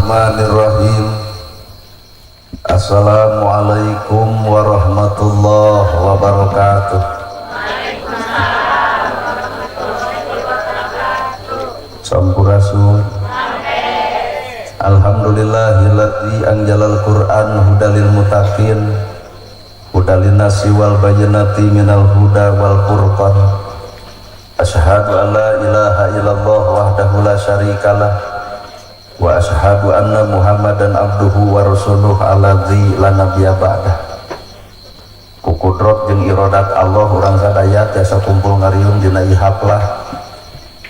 Bismillahirrahmanirrahim. Assalamualaikum warahmatullahi wabarakatuh. Sampurasun. Alhamdulillahilladzi anjalal Qur'an hudalil muttaqin hudalin nasi wal bayyinati minal huda wal furqan. Asyhadu an la ilaha illallah wahdahu la syarikalah wa asyhadu anna Muhammadan abduhu wa rasuluh alladzi la nabiyya ba'dah. Ku kudrat jeung iradat Allah urang sadaya tiasa kumpul ngariung dina ieu haflah.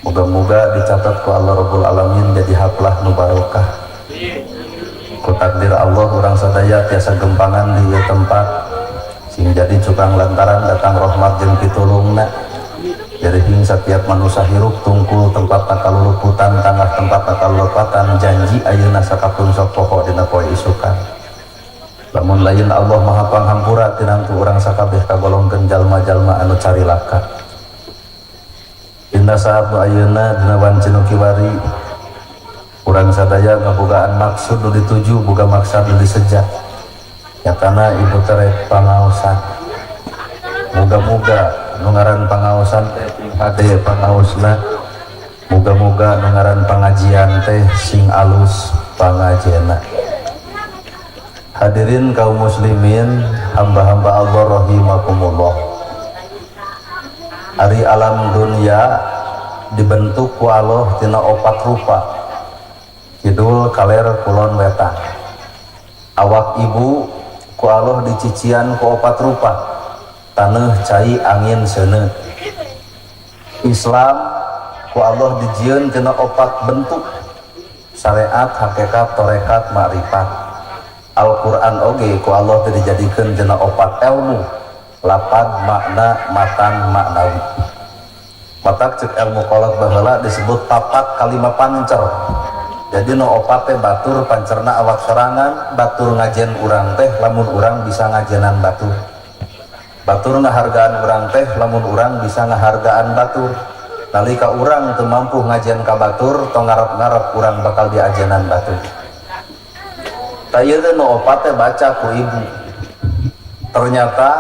Moga-moga dicatat ku Allah Rabbul Alamin jadi haflah nu barokah. Ku takdir Allah urang sadaya tiasa gempangan di ieu tempat sing jadi cukang lantaran datang rahmat jeung pitulungna. Dari hing setiap manusia hirup tungkul tempat takaluluputan tanah tempat takalulupatan janji ayeuna sakapun sok pokok dina poe isukan. Lamun lain Allah maha panghampura tinangtu urang sakabeh kagolongkeun jalma-jalma anu carilaka. Dina saat nu ayeuna dina wancin kiwari urang sadaya ngabogaan maksud nu dituju boga maksud nu disejak. Nyatana ibu terek pangaosan. Moga-moga nungaran pangaosan hade pangaosna, moga-moga nungaran pengajian teh sing alus pangajena. Hadirin kaum muslimin, hamba-hamba Allah rahimakumullah. Ari alam dunia dibentuk ku Allah tina opat rupa, kidul kaler kulon wetan. Awak ibu ku Allah dicician ku opat rupa, tanah cai angin seuneu. Islam ku Allah dijieun tina opat bentuk, syariat, hakikat, torekat, makrifat. Al-Qur'an oge ku Allah teu dijadikeun tina opat ilmu, lapad, makna, matan, maknawi. Matak cek ilmu kolot baheula disebut papat kalima pancer. Jadi nu opat teh batur pancerna awak sorangan, batur ngajen urang teh lamun urang bisa ngajenan batur. Batur ngahargaan urang teh lamun urang bisa ngahargaan batur. Nalika urang teu mampu ngajen ka batur tong ngarep-ngarep urang bakal diajenan batur. Ta ieu teh nu opat teh baca ku ibu. Ternyata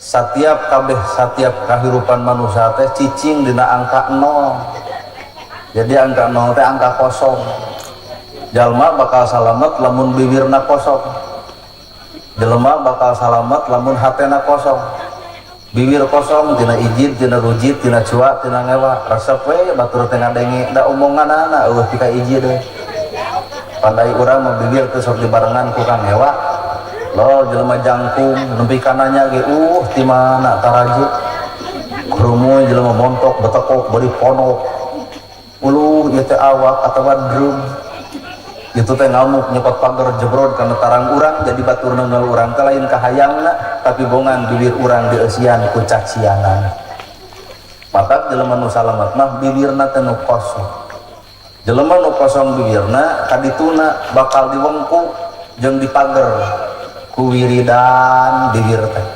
setiap kahirupan manusia teh cicing dina angka 0. Jadi angka 0 teh angka kosong. Jalma bakal salamet lamun bibirna kosong. Jelema bakal salamet lamun hatena kosong. Bibir kosong tina ijid, tina rujit, tina cua, tina ngewa. Resep we batur teh ngadenge da omonganana eueuh tika ijid we. Pandai urang mah bibir teh sok dibarengan ku kang ngewa. Lo jelema jangkung nempi kananya ge ti mana taraje. Krumuy jelema montok betekok bari ponok. Uluh ieu teh awak atawa drum. Itu teh ngamuk nyepot pagar jebrod karena tarang urang jadi batur nenggal urang teh lain kahayangna tapi bongan bibir urang dieusian ku cacianan. Maka jelema nu salamet mah bibirna teh nu kosong. Jelema nu kosong bibirna kadituna bakal diwengku jeung dipager ku wiridan bibir teh.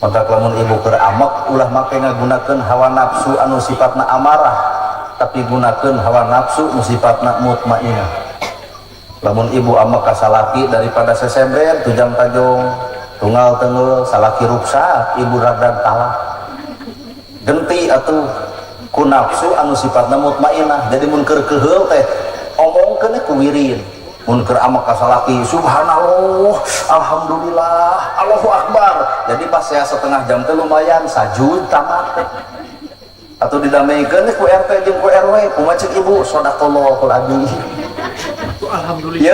Maka lamun ibu keur amek ulah make ngagunakeun hawa nafsu anu sifatna amarah tapi gunakeun hawa nafsu nu sifatna mutmainnah. Lamun ibu amek ka salaki daripada sesembrer tujang tajong tunggal teungel salaki ruksa ibu radag talak genti atuh ku nafsu anu sifatna mutmainnah. Jadi mun keur keheul teh omongkeun ku wirid. Mun keur amek ka salaki subhanallah alhamdulillah Allahu akbar. Jadi pas ya setengah jam teh lumayan sajud tamat. Atau didameikeun ku RT jeung ku RW kumaha ceuk ibu sodaqallahul adzim. Alhamdulillah. Ya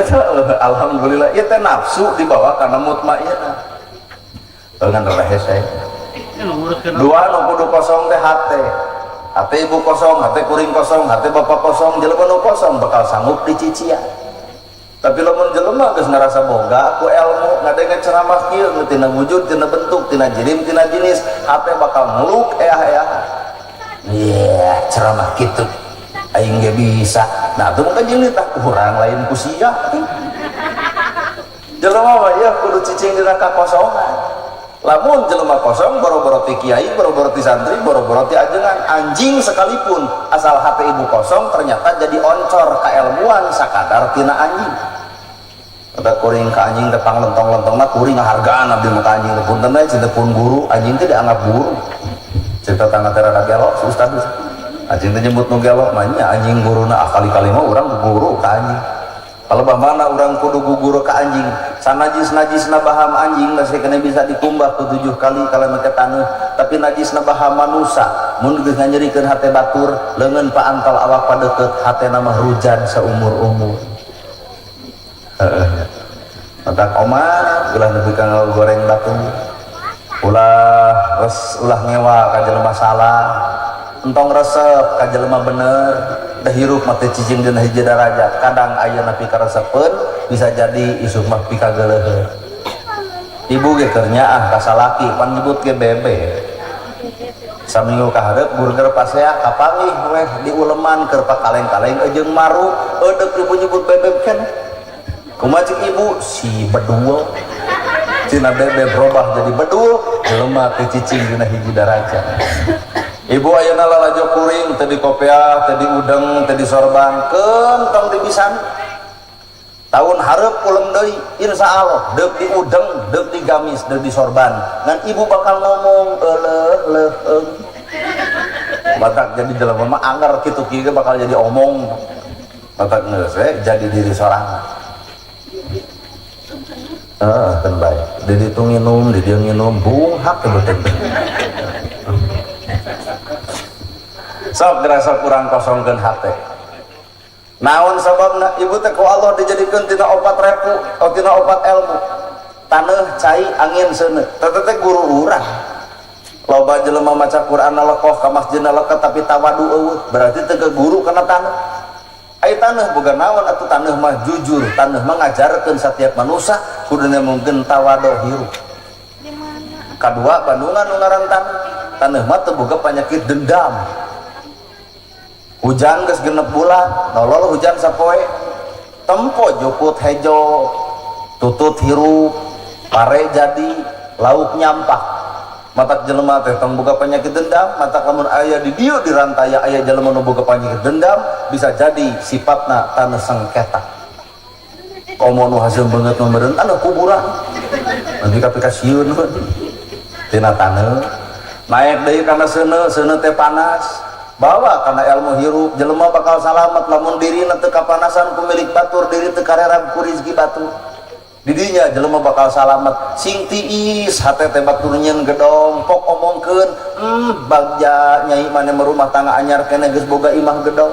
alhamdulillah. Ya teh nafsu dibawa karena mutmainnah. Dengan rehese. Dua nu kudu kosong teh hate. Hate ibu kosong, hate kuring kosong, hate bapak kosong, jelema nu kosong bakal sanggup dicician. Tapi lamun jelema geus ngarasa boga ku ilmu ngadenge ceramah kieu tina wujud, tina bentuk, tina jirim, tina jenis, hate bakal ngeluk eah-eah. Iya, ceramah kitu. Aing ge bisa. Nah, tuh mungkin jelita kurang lain ku sia. Jelema mah ya kudu cicing dina kakosongan. lamun jelema kosong boro-boro ti kiai, boro-boro ti santri, boro-boro ti ajengan. Anjing sekalipun asal hati ibu kosong ternyata jadi oncor kailmuan sakadar tina anjing. Ada kuring ka anjing tepang lentong-lentongna kuring ngahargaan abdi mah ka anjing punten we cinta pun guru anjing teh dianggap guru. Cerita tangga terada gelo ustad anjing teh nyebut nu gelo mah nya anjing guruna kali-kali mah urang guru ka anjing. Kalau mana orang kudu gugur ke anjing sanajis baham anjing masih kena bisa dikumbah ke 7 kali kalau make taneuh tapi najis baham manusia mun geus nganyerikeun hate batur leungeun pa antal awak padeukeut hate nama hujan seumur-umur matak omah ulah nepi ka goreng batu ulah ngewa ka jelema salah entong resep ka jelema bener dah hirup mati cicing dina hiji darajat kadang aya napi karesepeun bisa jadi isuk mah pika geuleuheun ibu ge keur nyaah ka salaki pan nyebut ge bebe saminggu ka hareup burger pasea kapanggih weh diuleman keur pakaleng-kaleng jeung maru eudeup ibu nyebut bebe kan kumaha cik ibu si bedul cina bebe berubah jadi bedul jelema teh cicing dina hiji darajat. Ibu ayeuna lalajo kuring teh di kopiah, teh di udeng, teh di sorban, kentong di pisan. Tahun hareup ulem deui insyaallah deuk di udeng, deuk di gamis, deuk di sorban. Ngan ibu bakal ngomong leuh. Batak jadi jelema mah anger kitu kieu bakal jadi omong. Batak geus jadi diri sorangan. Kan bae. Di ditu nginum, di dieu nginum, bunghak teh beuteung. Sok dirasa kurang kosongkeun hate. Naon sababna ibu teh ku Allah dijadikeun tina opat repu atau tina opat ilmu. Taneuh, cai, angin seuneu. Teh guru urang. Loba jelema maca Quran lekoh ka masjidna leukeut tapi tawadu eueuh, berarti teu ke guru kana taneuh. Ai taneuh boga naon atuh taneuh mah jujur, taneuh mah ngajarkeun setiap manusia kuduna mungkin tawadu hirup. Kadua bandungan nu ngaran taneuh mah teu boga panyakit dendam. Hujan geus 6 bulan nolol hujan sapoe tempo juput hejo tutut hirup pare jadi lauk nyampah matak jelema teh tong boga penyakit dendam matak lamun aya di dieu di rantaya aya jelema nu boga penyakit dendam bisa jadi sifatna taneuh sengketa komo nu hasil beungeut nu meureun anu kuburan nanti ka sieun tina taneuh naik deui kana seuneu teh panas bawa karena ilmu hirup jelema bakal salamet lamun dirina teu kapanasan ku milik batur diri teu karerab ku rezeki batur didinya jelema bakal salamet sing tiis hate teh batur nyeun gedong pok omongkeun bagja nyai mane merumah tangga anyar kene geus boga imah gedong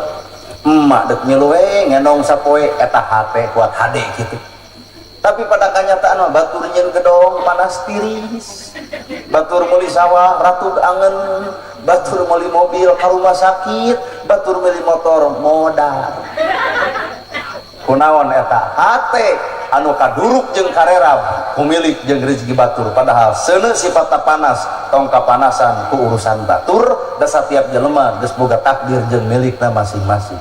emak deuk nyilu we ngendong sapoe eta hate kuat hade kitu tapi pada kenyataan mah batur nyeun gedong panas tiris batur meuli sawah ratug angen batur meuli mobil ka rumah sakit batur meuli motor modal kunaon eta hate anu kaduruk jeung karerab kumilik jeung rezeki batur padahal seuneu sifatna panas tong kapanasan ku urusan batur da satiap jelema geus boga takdir jeung milikna masing-masing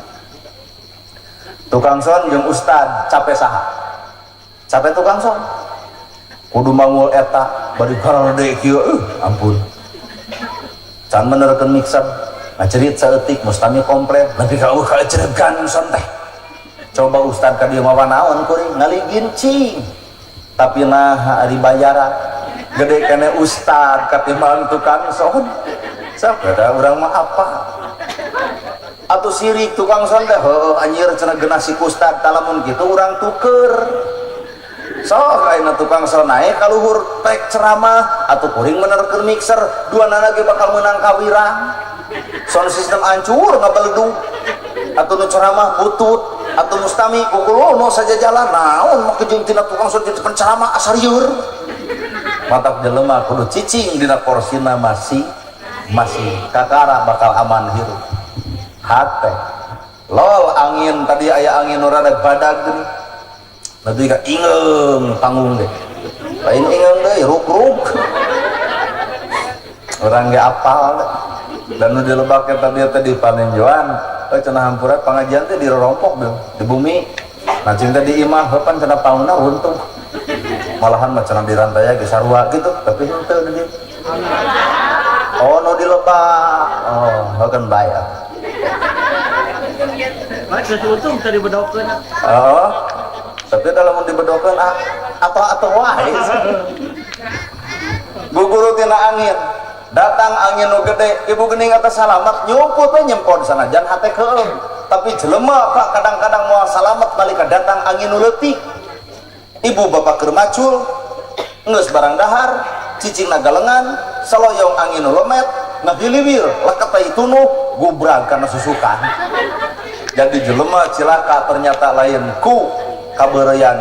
tukang son jeung ustad capek saha capek tukang son kudu mangul eta bari karade kieu ampun can menerkeun mixer ngacerit saeutik mustami komplit nepi ka eueuh kaeceregan son teh coba ustad ka dieu mah naon kuring ngaligin cing tapi nah ari bayaran gede kene ustad katimbang tukang son sok ada urang mah apa atuh sirik tukang son teh heuh anjir cenah geunah si ustad talamun kitu urang tuker sok ayeuna tukang son naik ka luhur tek ceramah atuh kuring menerkeun mixer duana lagi bakal menang kawirang sound system hancur ngabeledug atuh nu ceramah butut atuh mustami kukulono saja jalan naon mah kejeung tina tukang son jadi penceramah asarieur matak jelema kudu cicing dina porsina masih kakara bakal aman hirup hate lol angin tadi aya angin nu rada badag geuning nanti ka ingeung panggung deh lain ingeung deh ruk orang ge apal dan nu dilebak eta dia teh di panenjoan cenah hampura pengajian teh dirompok di bumi nah cinta di imah heupan cenah pauna runtuh malahan macam di rantai ge sarua gitu tapi henteu dia oh no dilebak oh kan bayar untung tadi bedokeun oh tapi kalau mau dibedokeun atau wae guguru tina angin datang angin nu gede ibu geuning atas salamat nyumput we nyempon sanajan hate keung tapi jelema Pak kadang-kadang moal salamet nalika datang angin nu leutik ibu bapak keur macul geus barang dahar cicingna galengan saloyong angin nu lemet ngahiliwir leket teh tunuh gubrag karena susukan jadi jelema cilaka ternyata lain ku kabeureuyan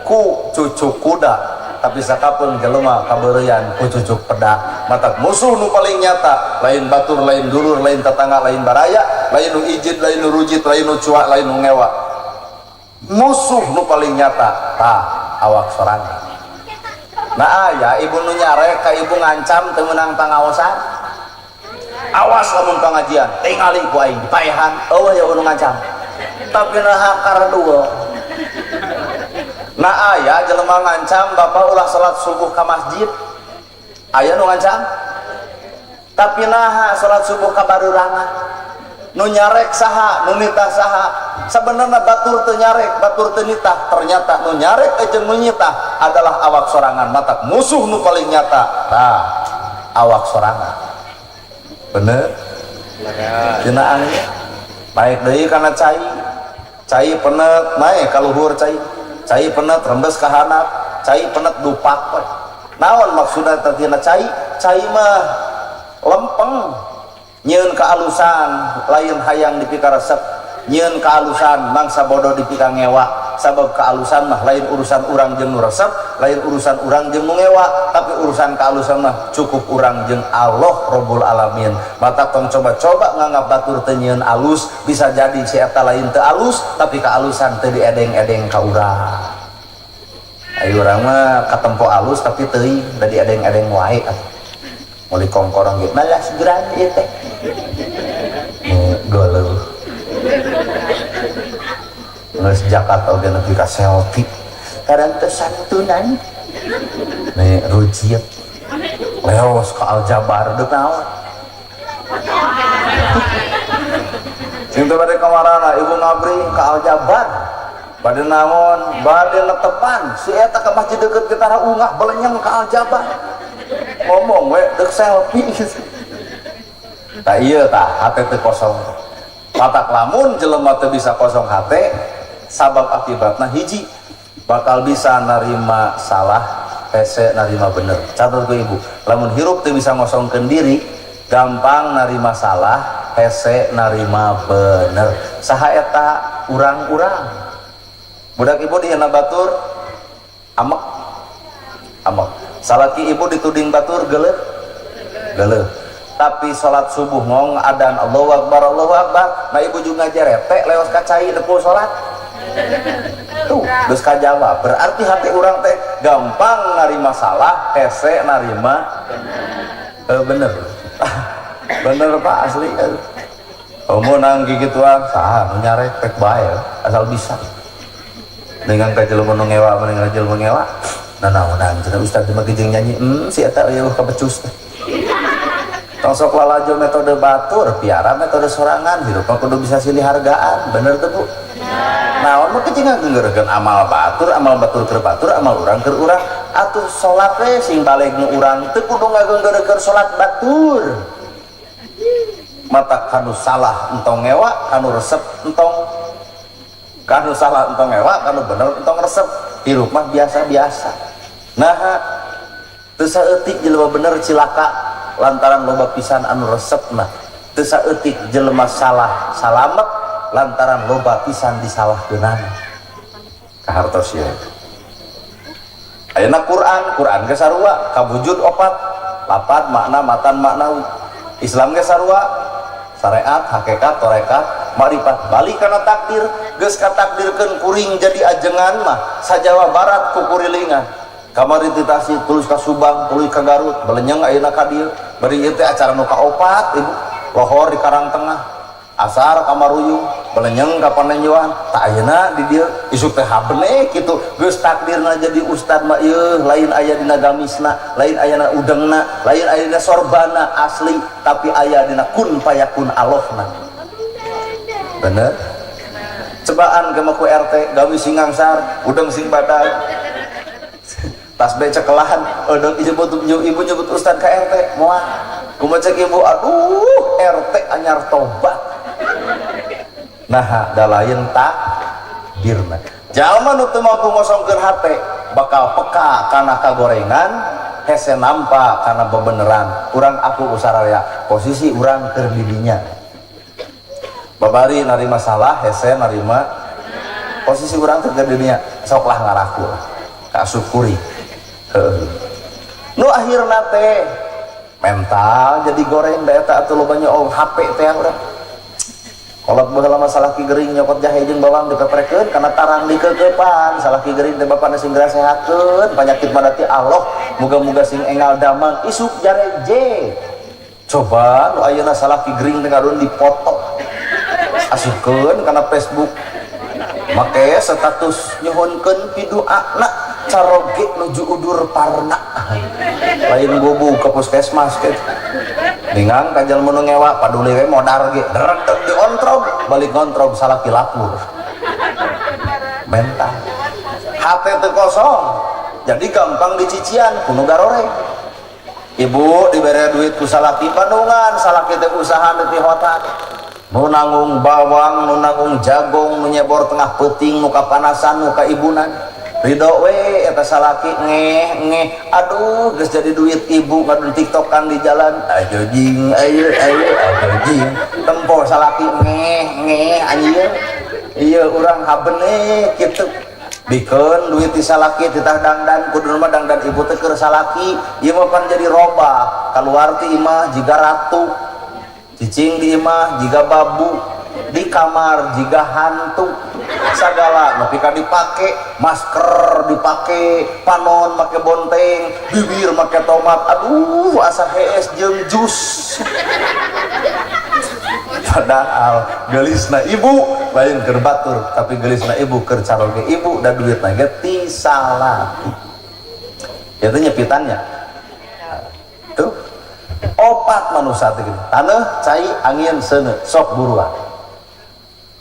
ku cucuk kuda tapi sakapeung jelema kabeureuyan ku cucuk peda matak musuh nu paling nyata lain batur lain dulur lain tetangga lain baraya lain nu ijid lain nu rujit lain nu cuak lain nu ngewa musuh nu paling nyata tah awak sorangan nah aya ibu nu nyarek ka ibu ngancam teu meunang pangaosan awas lamun pengajian tingali ku aing dipaehan eueuh ya nu ngancam tapi nah karadua nah aya jelema ngancam bapak ulah salat subuh ka masjid aya nu ngancam tapi nah salat subuh ka bareurangan nu nyarek saha nu nitah saha sebenarnya batur teu nyarek batur teu nitah ternyata nu nyarek jeung nu nitah adalah awak sorangan matak musuh nu paling nyata nah awak sorangan bener cenah angin baik deui kana cai penet mae kaluhur cai penet rembes ka handap cai penet dupak we naon maksudna tina cai mah lempeng nyieun kaalusan lain hayang dipika resep nyieun kaalusan mangsa bodoh dipika ngewa sabab kaalusan mah lain urusan urang jeung nu resep lain urusan urang jeung nu ngewa tapi urusan kaalusan mah cukup urang jeung Allah Rabbul Alamin mata tong coba-coba nganggap batur teu nyieun alus bisa jadi si eta lain teu alus tapi kaalusan teu diedeng-edeng ka urang ayo urang mah katempo alus tapi teuing da diedeng-edeng wae mau dikongkorong gitu malah segera ieu teh goleu ngeus Jakarta oge nepi ka selfie karang teu santunan nih rujiet leos ka Aljabar deuk naon sing teu bade kamarana ibu ngabri ka Aljabar bade naon bade netepan si eta ka masjid deukeut kita ungah belenyeng ka Aljabar ngomong we deuk selfie tah ieu tah hate teu kosong matak lamun jelema teu bisa kosong hate sabab akibatna hiji bakal bisa narima salah hese narima bener catat ku ibu lamun hirup teu bisa ngosongkeun diri gampang narima salah hese narima bener saha eta urang-urang budak ibu dieuna batur amek salaki ibu dituding batur geuleuh tapi sholat subuh ngong adan Allahu Akbar nah ibu juga jarete leos kacai nepul sholat tuh geus kajawab berarti hati orang teh gampang narima salah hese narima bener bener Pak asli mun gigituan saha nu nyarek pek bae asal bisa dengan kajelema nu ngewa mending jelema ngewa nah naonan cenah ustaz teh mah jeung nyanyi si eta eueuh kapecus teh tong sok lalajo metode batur piara metode sorangan hirup mah kudu bisa silih hargaan bener teh Bu naon mah kecing ngeureurkeun amal batur keur batur amal urang keur urang atuh salat we sing baleg nu urang teu kudu ngageureurkeun salat batur mata kanu salah entong ngewa kanu resep entong kanu salah entong ngewa kanu bener entong resep hirup mah biasa-biasa nah teu saeutik jelema bener cilaka lantaran loba pisan anu resepna teu saeutik jelema salah salamet lantaran loba pisan disalahkeunana kahartos ieu ayeuna Quran ge sarua kabujut opat lapat makna matan maknawi Islam ge sarua syariat hakikat tarekat makrifat balik kana takdir geus katakdirkeun kuring jadi ajengan mah sajawa barat ku kurilingan kamari titasi tulus ka Subang tuluy ka Garut belenyeng ayeuna ka dieu bari ieu teh acara nu kaopat ibu lohor di Karang Tengah asar kamaruyung belenyeng kapan nyuan tak ayeuna di dieu isuk teh habene kitu geus takdirna jadi ustad mah ieu lain aya dina gamisna lain aya dina udengna lain aya dina sorbana asli tapi aya dina kun payakun alofna bener cobaan ke ku RT gamis sing ngangsar udeng sing badag tas be cekelahan udeng ibu nyebut ustad ka RT moal kumaha cek ibu aduh RT anyar tobat. Nah, da lain takdirna. Jalma nu teu mampu ngosongkeun hate bakal peka kana kagorengan, hese nampak kana bebeneran. Urang aku usaraya posisi urang keur di dinya. Babari narima salah, hese narima posisi urang teu keur di dinya. Sok lah ngaraku. Kasyukuri. Heuh. Nu akhirna teh mental jadi goreng da eta atuh lobanya HP teh urang. Kolot baheula masalah ki gering nyokot jahe jeung bawang dipeprekeun kana tarang dikekepan salah ki gering teh bapana sing grasehakeun panyakit madati Allah muga-muga sing engal damang isuk jareje coba nu ayeuna salah ki gering teh ngadon dipoto asupkeun kana Facebook make status nyohonkeun pidoana caroge nuju udur parna lain bobu ke puskesmas teh dengan kajal menu ngewa paduli we modar ge derdeg diontrog balik ngontrog salah ki lapur mental HP teu kosong jadi gampang dicician kuno garore ibu dibere duit ku salaki Bandungan salaki teh usaha di hotel nu nanggung bawang nu nanggung jagung nu nyebor tengah peuting nu kapanasan nu ka ibunan ridho we eta salaki ngeh aduh geus jadi duit ibu ngadun tiktokan di jalan ayo jing ayo jing tempo salaki ngeh anjeun ieu urang habene kitu bikeun duit di salaki titah dangdan kudu mah dangdan ibu teh keur salaki ieu mah pan jadi robah kaluar ti imah jiga ratu cicing di imah jiga babu di kamar jiga hantu sagala nepi ka dipake masker dipake panon make bonteng bibir make tomat aduh asa hees jeung jus padahal gelisna ibu lain keur batur tapi gelisna ibu keur caroge ibu da duitna ge ti salaki eta nyepitannya tuh opat manusia teh taneuh cai angin seuneu sok buruan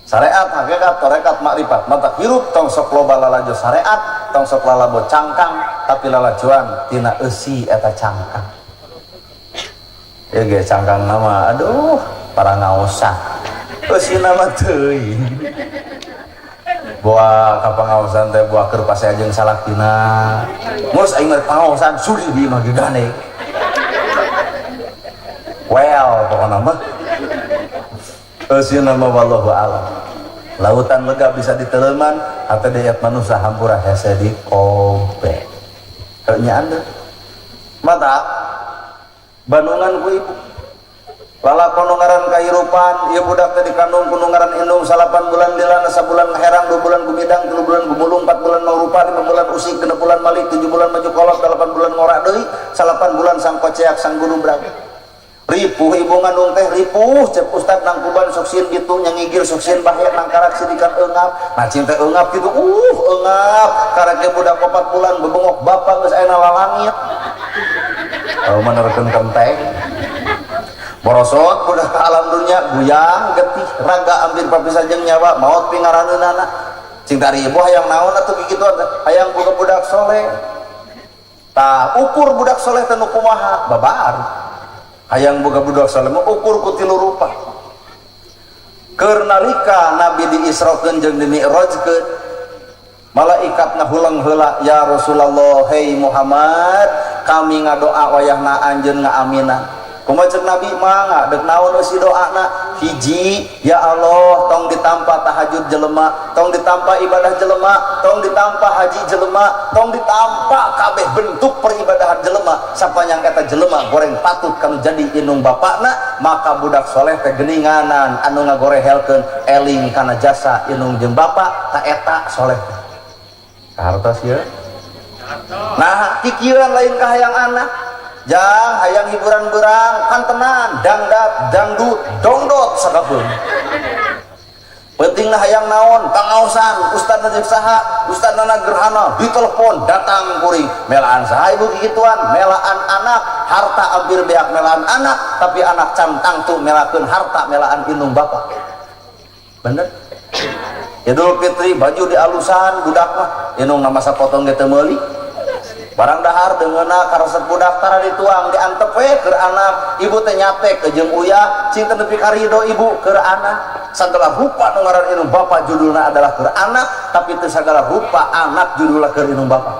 syariat hakikat tarekat makrifat mata hirup tong sok loba lalajo syariat tong sok lalabo cangkang tapi lalajuan tina eusi eta cangkang ya ge cangkang nama aduh para ngaosa eusi nama teuing buah kapangaosan teh buah keur pasea jeung salakina mus aing mah pangaosan suri di imah ge gane well pokona mah eusi nama wallahu a'lam lautan lega bisa diteleman atau diet manusia hampura hese di kobe nya anda mata Bandungan ku ibu lala konungaran kahirupan ieu budak teh dikandung kunungaran indung 8 bulan dilana sabulan ngaherang 2 bulan gumidang 3 bulan gumulung 4 bulan mangrupa 5 bulan usik 6 bulan malik 7 bulan maju kolot 8 bulan ngorak deui 8 bulan sang koceak sang guru braga ripuh ibu ngandung teh ripuh cep ustad nangkuban soksin gitu nyangigir soksin bahaya nangkarak sidikan eungap nah cinta eungap gitu eungap karek budak 4 bulan bebengok bapak geus aya lalangit menerkeun kenteng borosot budak ka alam dunya guyang getih raga hampir papisah jeung nyawa maot pingaraneunana cinta ibu hayang naon atuh kikituan hayang boga budak soleh tah ukur budak soleh teh nu kumaha babar hayang boga budak saleh ukur ku tilu rupa keur nalika nabi diisrokeun jeung dimi'rajkeun malaikat ngahulang heula ya Rasulullah hei Muhammad kami ngadoa wayahna anjeun ngaaminah kumaha ceuk nabi mah deuk naon eusi doana hiji ya Allah tong ditampa tahajud jelema tong ditampa ibadah jelema tong ditampa haji jelema tong ditampa kabeh bentuk peribadahan jelema sapanjang eta jelema goreng patut kanu jadi indung bapakna maka budak soleh teh geuninganan anu ngagorehelkeun eling kana jasa indung jeung bapak ta eta soleh kahartos ieu nah kikieuan lain ka hayang anak jang hayang hiburan berang kan tenan dangdat dangdut dongdot sakabeung pentingna hayang naon pangaosan ustadna jeung saha ustadna gerhana ditelepon datang kuring melaan saha ibu kikituan melaan anak harta hampir beak melaan anak tapi anak cantang tuh melakeun harta melaan indung bapak bener Idul Fitri baju dialusan budak mah indung nama sapotong ge teu meuli barang dahar deungeuna karesep budak tara dituang diantep we keur anak ibu teh nyatek ke jeung uyah cing teu nepi ka ridho ibu keur anak sagala rupa nu ngaran indung bapa judulna adalah keur anak tapi teu sagala rupa anak judulna keur indung bapa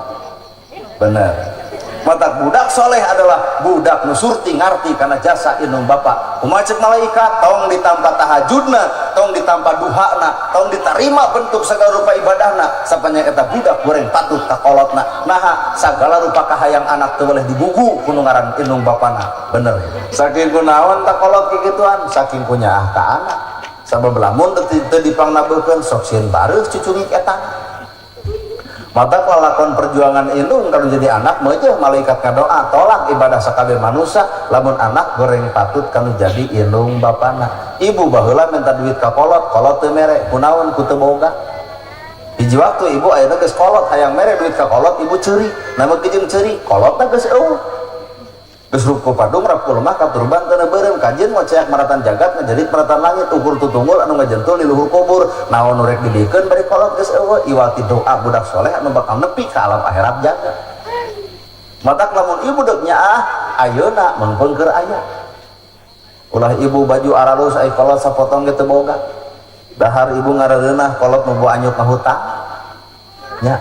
bener mata budak soleh adalah budak nu surti ngarti karena jasa indung bapa kumaha ceuk malaikat tong ditampa tahajudna tong ditampa duhana tong diterima bentuk segala rupa ibadahna sapanjang eta budak goreng patut ka kolotna naha sagala rupa kahayang anak teu boleh dibugu ku nu ngaran indung bapana bener saking kunaon tak kolot kikituan saking punyaah ka anak sabab lamun teu dipangnabekeun sok sieun bareuh cucungik eta mata kelakon perjuangan indung kalau jadi anak meueuh malaikat kadoa tolak ibadah sakabeh manusia lamun anak goreng patut kanu jadi indung bapana ibu baheula minta duit ka kolot teu mere kunaon ku teu boga hiji waktu ibu ayeuna geus kolot hayang mere duit ka kolot ibu ceuri namun kijeung ceuri kolotna geus eueuh geus rup padung rap kulemah katurban teu beureum kajeun ngoceak maratan jagat ngajerit maratan langit ukur tutunggul anu ngajentul di luhur kubur naon nu rek dibikeun bari kolot geus eueuh iwati doa budak soleh anu bakal nepi ka alam akhirat jagat matak lamun ibu deuk nyaah ayeuna mengpeung keur aya ulah ibu baju aralus ai kolot sapotong ge teu boga dahar ibu ngarereunah kolot nu bawa anyuk ka hutang nya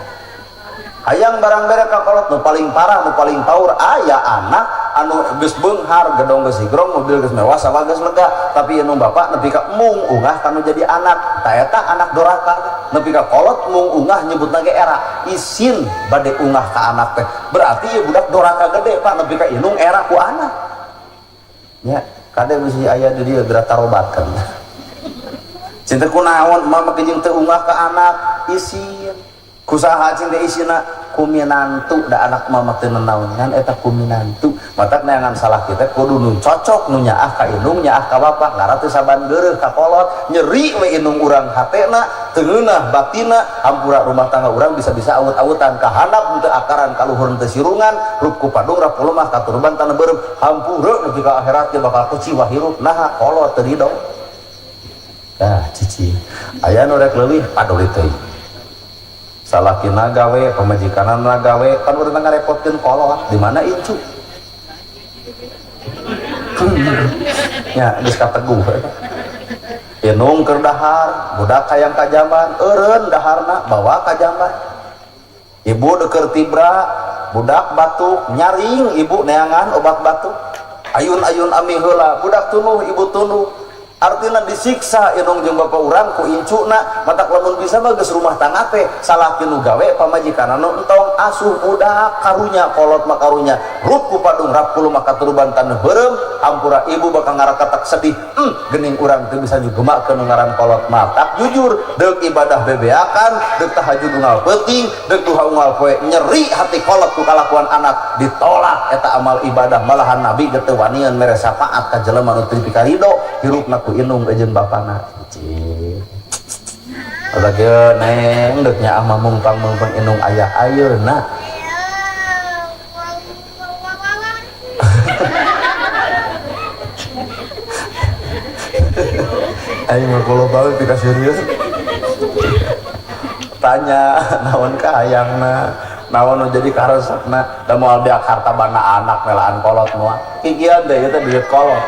hayang barang bere ka kolot nu paling parah nu paling paur aya anak anu geus beunghar gedong geus higrong mobil geus mewah sawa geus lega tapi indung bapak nepi ka mung ungah kanu jadi anak ta eta anak doraka nepi ka kolot mung ungah nyebutna ge era isin bade ungah ka anak teh berarti ieu budak doraka gede pak nepi ka indung era ku anak nya kade mesti aya di dieu geura tarobatkeun cinta kunaon mama kijing teu ungah ka anak isin kusaha cing teh isina kuminantu da anak mama teu naon ngan eta kuminantu matak neangan salah kita kudu nu cocok nu nyaah ka indung nyaah ka bapa ngara teu saban geureuh ka kolot nyeri we indung urang hatena teu ngeunah batina hampura rumah tangga urang bisa-bisa awut-awutan kahandap teu akaran kaluhur teu sirungan rup ku padung rap lemah katurban tanah beureum hampura nepi ka akhirat ge bakal keciwa hirup naha kolot teu ridho nah cici aya nu rek leuwih paduli teuing salakina gawe pemajikanan gawe kan urang ngarepotkeun kolot di mana incu nya geus kateguh indung keur dahar budak hayang ka jamban eureun daharna bawa ka jamban ibu deuker tibra budak batuk nyaring ibu neangan obat batuk ayun-ayun ami heula budak tunuh ibu tunuh artinya disiksa indung jeung bapa urang ku incuna matak lamun bisa mah geus rumah tangga teh salah tinu gawe pamajikanna nu entong asuh budak karunya kolot mah karunya rup ku padung rap kulu mah katurban taneuh beureum hampura ibu bakal ngaraketak sedih geuning urang teu bisa nyugemakeun ngaran kolot matak jujur deuk ibadah bebeakan deuk tahajud unggal peuting deuk duha unggal poe nyeri hati kolot ku kalakuan anak ditolak eta amal ibadah malahan nabi ge teu wanian mere syafaat ka jelema nu teu pikaridho hirupna ku indung jeung bapana cing ada ge neng deuk nyaah mah mungpang indung ayah ayeuna ayo mah kulo bae pika serius tanya naon kahayangna naon nu jadi karesepna da moal beak harta bana anak melaan kolot moal kikian deui teh duit kolot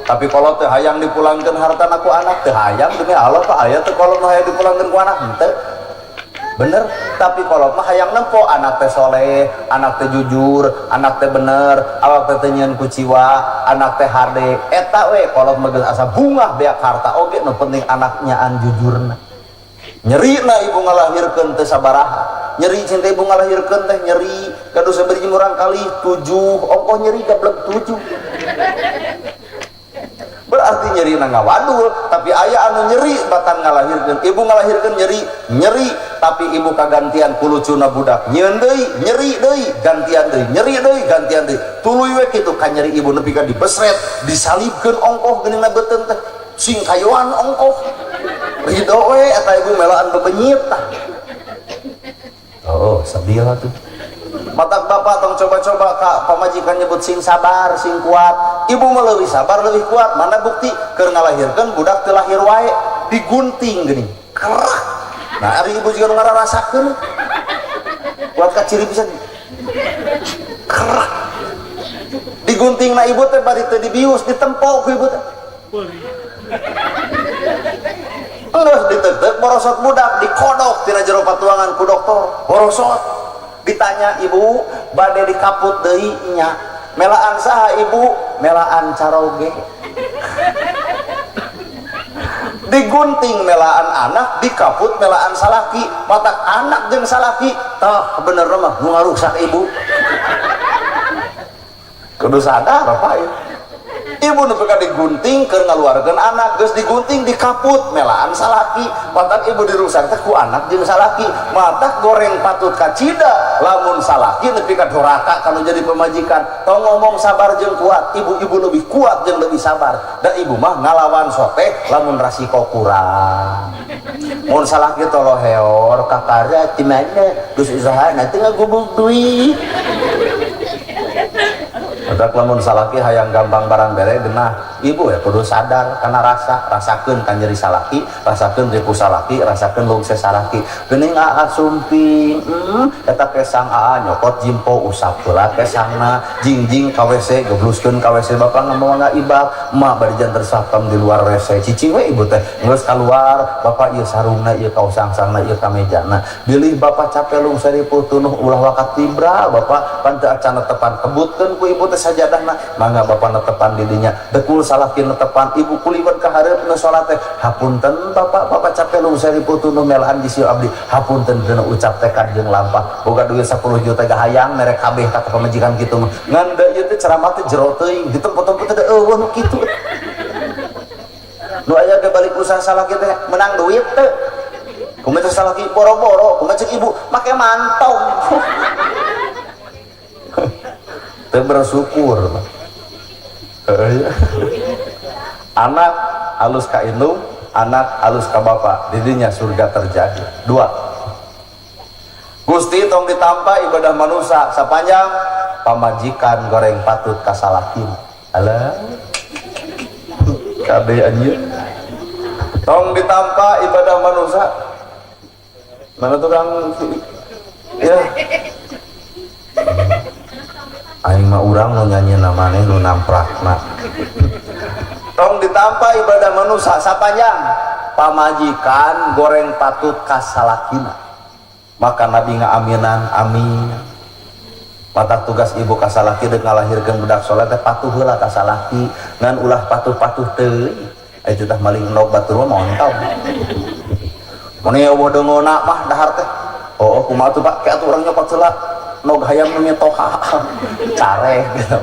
tapi kolot teh hayang dipulangkeun hartana ku anak teh hayang demi Allah pak aya teh kolot nu hayang dipulangkeun ku anak henteu bener tapi kolot mah hayang nempo anak teh soleh anak teh jujur anak teh bener awak teh nyieun ku ciwa anak teh hade eta we kolot mah geus asa bungah beak harta oge nu penting anak nyaan jujurna nyeri na ibu ngalahirkeun teh sabaraha nyeri cinta ibu ngalahirkeun teh nyeri kadu sabari urang kali 7 ongkoh nyeri gablek 7 berarti nyeri na ngawadul tapi aya anu nyeri batan ngalahirkeun ibu ngalahirkeun nyeri tapi ibu kagantian ku lucuna budak nyieun deui nyeri deui gantian deui nyeri deui gantian deui tuluy we kitu ka nyeri ibu nepi ka dibesret disalibkeun ongkoh geuninna beuteung teh sing kayoan ongkoh ridho we eta ibu melaan bebenyit tah. Oh sedih lah tuh. Matak bapak tong coba-coba kak pamajikan nyebut sing sabar sing kuat, ibu mah leuwih sabar leuwih kuat. Mana bukti keur ngalahirkeun budak teu lahir wae digunting geuning kerak. Nah ari ibu juga ngararasakeun kuat ka ciri pisan kerak digunting na ibu teh bari teu dibius ditempo ku ibu teh terus ditetek borosot budak dikodok tina jero patuangan ku dokter borosot. Ditanya ibu bade dikaput deui nya melaan saha ibu melaan caroge. Digunting melaan anak dikaput melaan salaki matak anak jeung salaki tah bener mah nu ngarusak ibu kudu sadar apa ya ibu nu pika digunting keur ngaluarkeun anak geus digunting dikaput melaan salaki matak ibu dirusak teh ku anak jeung salaki matak goreng patut kacida lamun salaki nepi ka doraka kalau jadi pemajikan tong ngomong sabar jeung kuat ibu-ibu lebih kuat jeung lebih sabar dan ibu mah ngalawan sote lamun rasiko kurang mun salaki tolo heor kakara di mana geus usaha nanti ngagubuk duit. Matak lamun salaki hayang gampang barang bere genah ibu ya kudu sadar karena rasakeun kan nyeri salaki rasakeun ripu salaki rasakeun lungse salaki geuning aa sumping eta kesang aa nyokot jimpo usap heula kesangna jingjing ka WC gebluskeun ka WC bapak ngomong ibab emak bari jan tersapam di luar WC cicing we ibu teh geus kaluar bapak ieu sarungna ieu kaos sangsangna ieu kamejana bilih bapak capek lungse ripu tunuh ulah wakat tibra bapak pan teu acan netepan kebutkeun ku ibu teh sajadahna mangga bapak netepan didinya dekul salaki netepan ibu kuliwat ka hareupeun salat teh hapunten bapak capek lungse ripu tunuh melaan di sieu abdi hapunten dina ucap teh kanjeng lampah boga duit 10 juta gahayang merek kabeh kata pamajikan kitu ngan da ieu teh ceramah teh jero teuing di tempat-tempat teh eueuh nu kitu nu aya ge balik usaha salaki teh menang duit teh kumaha salaki boro-boro kumaha cek ibu make mantong teu bersyukur anak alus ka indung anak alus ka bapak didinya surga terjadi. 2 Gusti tong ditampa ibadah manusia sapanjang pamajikan goreng patut kasalakin alah kade anjeun tong ditampa ibadah manusia mana tukang ya aing mah urang nu nyanyi namanya nu namprakna tong ditampa ibadah manusia sapanjang pamajikan goreng patut kasalakina maka nabi ngaaminan amin mata tugas ibu kasalaki deuk ngalahirkeun budak soleh teh patuh heula kasalaki ngan ulah patuh-patuh teuing aya teh maling endog batur mah montong mun aya wodongona mah dahar teh oh kumaha tuh Pak kayak atuh urang nyokot heula nog hayam nu nyetoha careh gitu.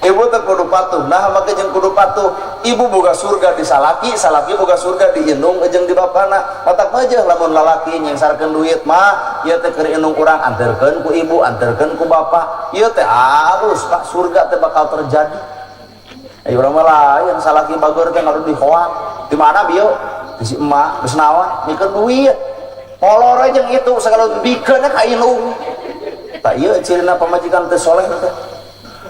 Ibu teh kudu patuh nah maka jeung kudu patuh ibu boga surga di salaki salaki boga surga di indung jeung di bapana matak mah jeung lamun lalaki nyengsarkeun duit mah ieu teh keur indung urang anterkeun ku ibu anterkeun ku bapak ieu teh alus Pak surga teh bakal terjadi ayo urang mah lain salaki bageur teh ngaruh di hoang di mana bieu di si emak geus naon mikeun duit molor jeung itu segala bikeunna ka indung tak ieu cirina pamajikan teh soleh teh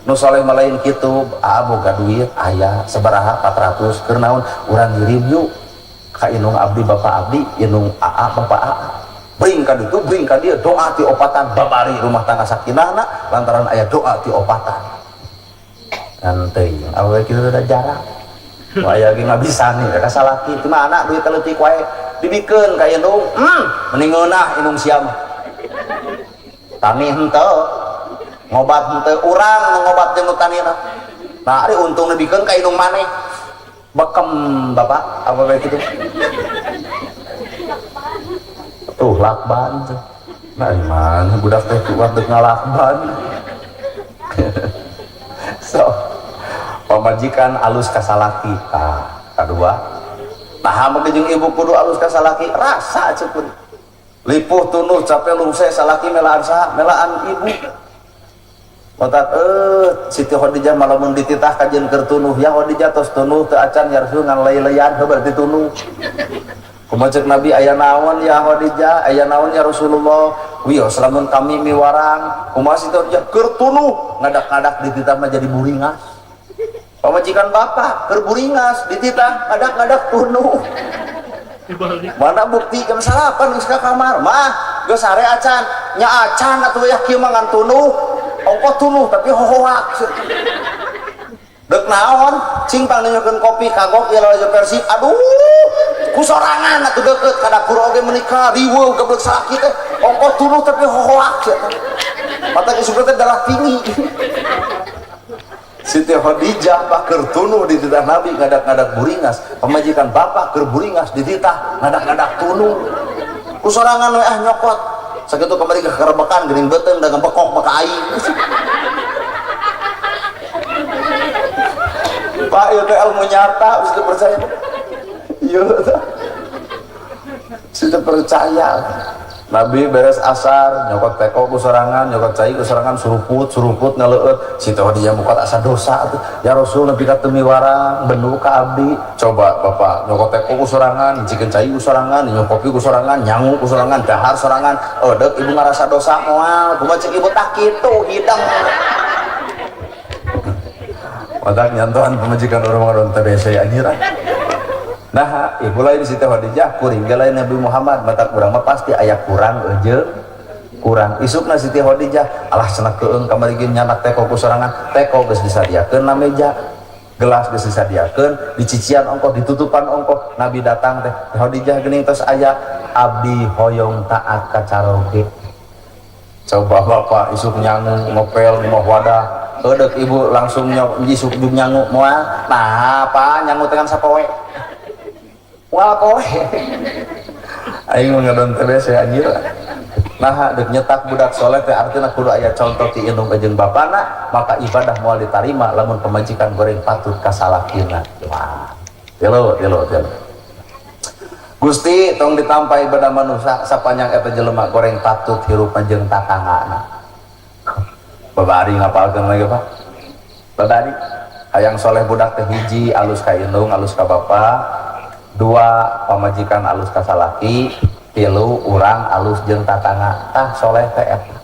nu soleh malain kitu boga duit aya sabaraha 400 keur naon urang ngirim yuk ka indung abdi bapak abdi indung aa bapak aa bring ka ditu bring ka dieu doa ti opatan babari rumah tangga sakinahna lantaran aya doa ti opatan kan teuing awewe kitu teh jarang aya ge ngabisan nih ka salaki teu mah anak duit leutik wae dibikeun ka indung mending ngeunah indung sia mah tani henteu ngobat henteu urang ngobat jeung nu tanina nah ari untung nebikeun ka indung maneh bekem bapak apa bae kitu tuh lakban tuh nah mana budak teh kuat deuk ngalakban so pamajikan alus ka salaki kadua nah maka jeung ibu kudu alus ka salaki rasa cepun lipuh tunuh capek lungse salaki melaan saha melaan ibu otak Siti Khadijah malamun dititah kajian kertunuh ya Khadijah tos tunuh teu acan ya Rasul ngan lay-layan heuh berarti tunuh kumaha ceuk Nabi aya naon ya Khadijah aya naon ya Rasulullah wios lamun kami miwarang kumaha Siti Khadijah keur tunuh ngadak-ngadak dititah mah jadi buringas pamajikan bapak keur buringas dititah ngadak-ngadak tunuh mana bukti jam salapan geus ka kamar mah geus sare acan nya acan atuh ya kieu mah ngan tunuh ongko tunuh tapi hohoak dek naon cing pangneukeun kopi kagok ieu lawan Persib aduh kusorangan atuh deukeut kada kuro oge menikah riweuh geblek sakit teh ongko tunuh tapi hohoak mata geus teh darah tinggi Siti Khadijah paker tunuh di titah Nabi ngadak-ngadak buringas pemajikan bapak keur buringas di titah ngadak-ngadak tunuh kusorangan we nyokot sakitu kamari kerebekan geuning beuteung da ngembekok maka aing Pak ieu teh ilmu nyata mesti percaya ieu sudah percaya Nabi beres asar nyokot teko kusorangan nyokot cai kusorangan suruput ngeleueut Siti Khadijah mukat asa dosa tuh ya Rasul nepi ka teu miwarang bendu ka abdi coba bapak nyokot teko kusorangan nyicikeun cai kusorangan nyokot kopi kusorangan nyangu kusorangan dahar sorangan eudeuh ibu ngarasa dosa moal kumaha ceuk ibu tah kitu hidang matak nyantoan pemajikan urang ngaron teh bese anjir nah ibu lain Siti Khadijah kuring ge lain Nabi Muhammad matak urang mah pasti aya kurang eujeung kurang isukna Siti Khadijah alah cenah keueung kamari ge nyanak teko kusorangan teko geus disadiakeun na meja gelas geus disadiakeun dicician ongkoh ditutupan ongkoh Nabi datang teh Khadijah geuning tos aya abdi hoyong taat ka caroge coba bapak isuk nyangu ngopel moh wadah eudeuh ibu langsung isuk jug nyangu moal nah apa nyangu tekan sapoe wah kowe aing ngadon teh bese anjir nah deuk nyetak budak soleh teh artina kudu aya contoh ti indung jeung bapana maka ibadah moal ditarima lamun pemajikan goreng patut kasalakina wah telo Gusti tong ditampa ibadah manusia sapanjang eta jelema goreng patut hirup jeung tatangana babari ngapalkeun lagi Pak babari hayang soleh budak teh hiji alus ka indung alus ka bapa dua pamajikan alus ka salaki tilu urang alus jeung tatangga tah soleh teh eta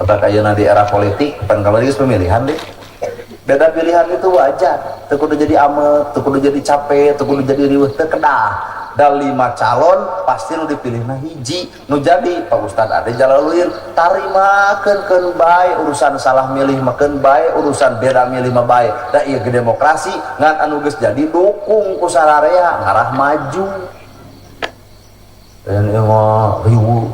otak ayeuna di era politik pan kamari geus pemilihan deh beda pilihan itu wajar teu kudu jadi amet teu kudu jadi capek teu kudu jadi riweuh teu kedah da 5 calon pasti nu dipilihna hiji nu jadi Pak Ustad Ade Jalaluddin tarimakeun bae urusan salah milih makeun bae urusan beda milih mah bae da ieu ge demokrasi ngan anu geus jadi dukung ku sararea ngarah maju dan ieu mah riweuh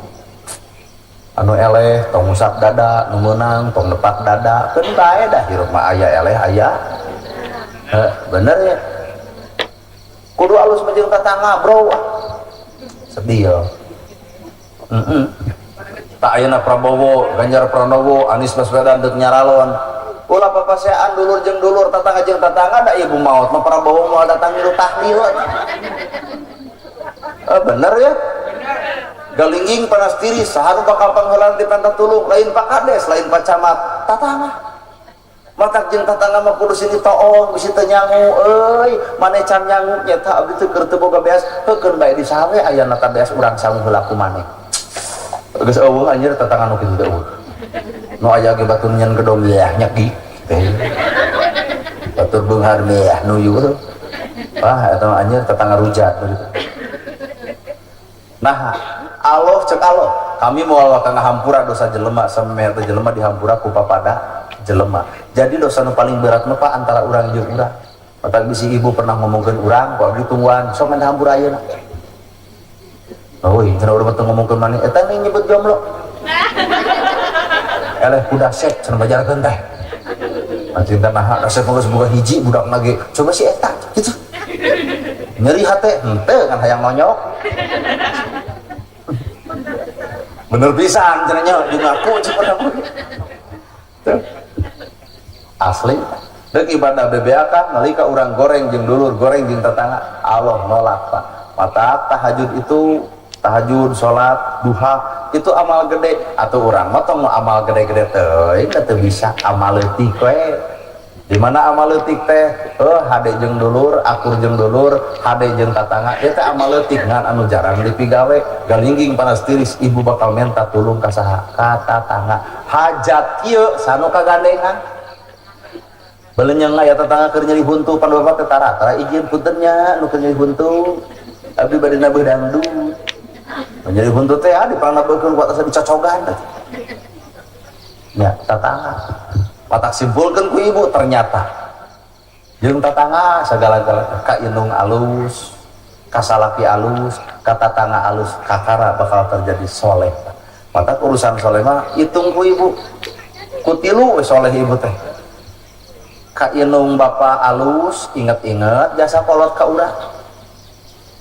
anu eleh tong ngusap dada nu meunang tong nepak dada keun bae dah hirup mah aya eleh aya bener ya kudu alus menjeng tetangga bro sedih ya tak ayeuna Prabowo Ganjar Pranowo Anies Baswedan deuk nyaralon ulah papasean dulur jeung dulur tetangga jeung tetangga da ibu maot mah Prabowo moal datang milu tahlil bener ya galingging panas tiri saha nu bakal pangheulaan di Penta Tulung lain Pak Kades lain Pak Camat tatangga matak jeung tatangga mah kudu sini toong bisi teu nyangu euy maneh can nyangu nyata abdi teu keur teu boga beas heukeun bae di saha we aya nata beas urang sangu heula ku maneh geus eueuh anjir tatangga nu kitu teh eueuh nu aya ge batur nyen gedong ya nyaki batur beunghar meh nuyuh eta anjir tatangga rujat begitu nah Allah cek Allah kami moal ka ngahampura dosa jelema sameher teh jelema dihampura ku papada jelema jadi dosa nu paling berat mah Pak antara urang jeung urang matak bisi ibu pernah ngomongkeun urang ku abdi tungguan sok men hampura ayeuna euy cenah urang teu ngomongkeun maneh eta nih nyebut jomblo eleh kuda sek cenah bajarkeun teh cinta naha resep geus boga hiji budak lagi coba si eta gitu nyeri hate henteu kan hayang nonyok bener pisan cenah nya jeung aku cenah asli deuk ibadah BBAK nalika urang goreng jeung dulur goreng jeung tetangga Allah nolak Pak mata tahajud itu tahajud salat duha itu amal gede atau orang motong amal gede-gede teh bisa amal leutik we. Di mana amal leutik teh hade jeung dulur akur jeung dulur hade jeung tatangga ieu teh amal leutik ngan anu jarang dipigawe galingging panas tiris ibu bakal minta tulung ka saha ka tatangga hajat ieu sanu kagandengan belenyang aya tetangga keur nyeri huntu pan bapak teh tara izin puntennya nu keur nyeri huntu abdi bade nabeuh dangdut nyeri huntu teh dipangnabeurkeun ku asa dicocogan nya tatangga matak simpulkeun ku ibu ternyata jeung tatangga sagala-galana ka indung alus ka salaki alus ka tatangga alus kakara bakal terjadi soleh matak urusan soleh mah hitung ku ibu ku tilu we soleh ibu teh ka indung bapa alus inget-inget jasa kolot ka urang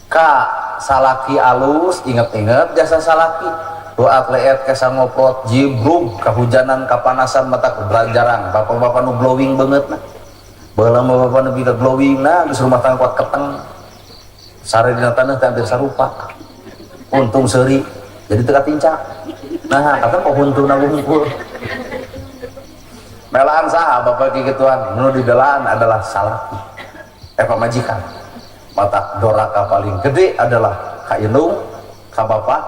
ka salaki alus inget-inget jasa salaki doat leet kesa ngoprot jibrug kehujanan kapanasan mata kebelanjarang bapak-bapak nu glowing banget nah baheula mah bapak nu bisa glowing nah geus rumah tangga kuat keteng sare dina taneuh teh hampir sarupa untung seuri jadi teu katincak nah kata pahuntuna wungkul melaan saha bapak kikituan nu dibelaan adalah salaki pamajikan mata doraka paling gede adalah ka indung ka bapak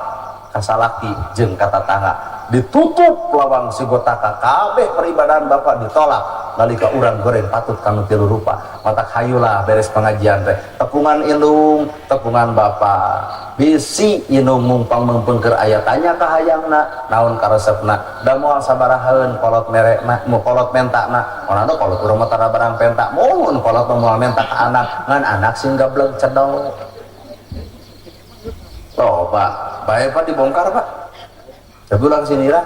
kasalaki jeung ka tatangga ditutup lawang sigotaka kabeh peribadahan bapak ditolak nalika urang goreng patut kanu tilu rupa matak hayulah beres pengajian teh tepungan indung tepungan bapak bisi indung mumpang mengpengker aya tanya ka hayangna naon karesepna da moal sabaraheun kolot merekna mu kolot mentakna onana kolot urang mah tara barang pentak mohon kolot moal mentak ka anak ngan anak sing gableng cedok oh pak bae pak dibongkar pak coba ulang sini lah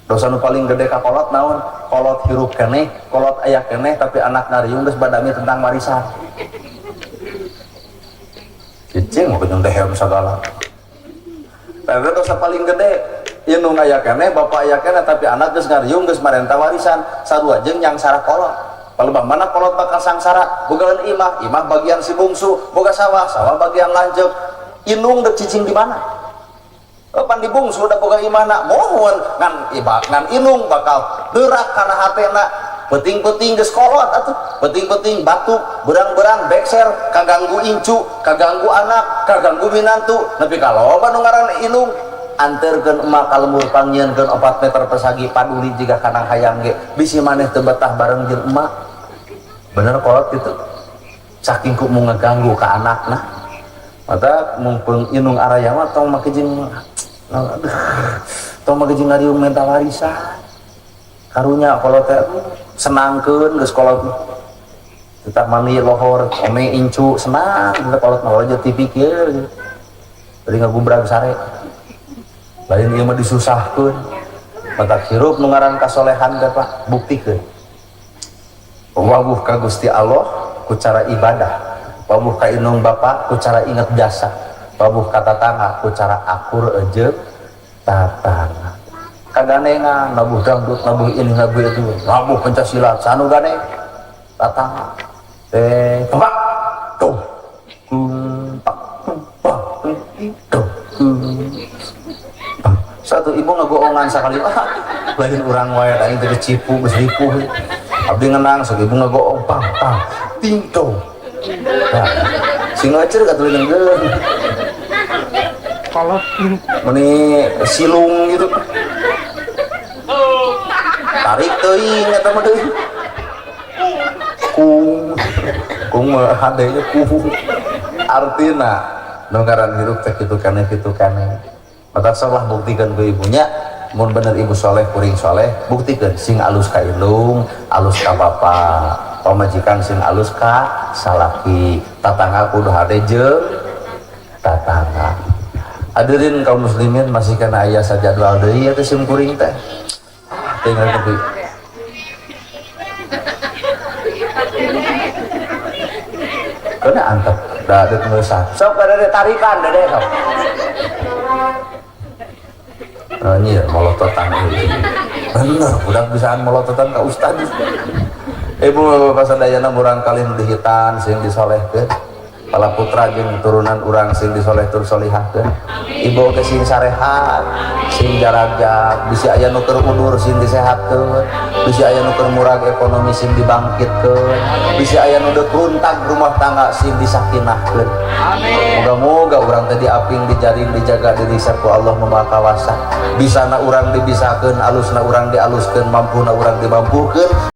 dosa nu paling gede ka kolot naon kolot hirup keneh kolot aya keneh tapi anak nariung geus badami tentang warisan cicing mau kenyang dehem segala tapi dosa paling gede ieu nu aya keneh bapak aya keneh tapi anak geus ngariung geus marenta warisan sarua jeung yang sarah kolot palebah mana kolot bakal sangsara bogaeun imah bagian si bungsu boga sawah bagian lanceuk indung dek cicing di mana? Pan di bungsu da boga imana mohon ngan indung bakal derak kana hatena penting-penting geus kolot atuh penting-penting batuk berang-berang bekser kaganggu incu kaganggu anak kaganggu minantu nepi ka loba nu ngaranna indung anterkeun emak ka lembur pangyieunkeun 4 meter persagi paduli jiga kanang hayang ge bisi maneh teu betah bareng jeung emak bener kolot kitu saking ku mau ngeganggu ka anakna mata mumpung indung araya mah tong make jeung ngariung minta warisan karunya kalau teh senangkeun geus kolot tetap mani lohor ome incu senang geus kolot mah aja tipikir bari ngagubrag sare lain ieu mah disusahkeun mata hirup nu ngaran kasolehan teh Pak buktikeun wawuh ka Gusti Allah ku cara ibadah babuh ka indung bapak ku cara inget jasa babuh ka tatangga ku cara akur jeung tatangga kaganengan nabuh dangdut nabuh ini nabuh itu nabuh pencasilat sanu ganeng tatangga bapak tuh satu ibu ngagoongan sakali lain urang wae aing teh cipu geus ripuh abdi ngenang sok ibu ngagoong pang tingtong nah, sing ngacer katulinan geun kolot meni silung gitu tarik teuing eta mah deui kung mah hade nya artina nu ngaran hirup teh kitu keneh mata salah buktikeun ku ibunya mun bener ibu soleh kuring soleh buktikeun sing alus ka indung alus ka bapak pamajikan sing alus ka salaki tatangga kudu hade jeung tatangga hadirin kaum muslimin masih kana aya sajadwal deui atuh sim kuring teh tinggal tepi kana antep da deuk ngeusan sok kada tarikan dede sok nyieun molototan ieu bener budak bisaan molototan ka ustad ibu bapak sadayana murang kali dihitan sing disolehkeun pala putra jeung turunan urang sing disoleh tur solihahkeun, ibu teh sing sarehat, sing jaragak, bisi aya nu keur udur sing disehatkeun, bisi aya nu keur murag ekonomi sing dibangkitkeun, bisi aya nu deuk runtag rumah tangga sing disakinahkeun. Amin. Moga-moga urang teh diaping dijaring dijaga dirisa ku Allah Maha Kawasa. Bisana urang dibisakeun, alusna urang dialuskeun, mampuna urang dimampukeun.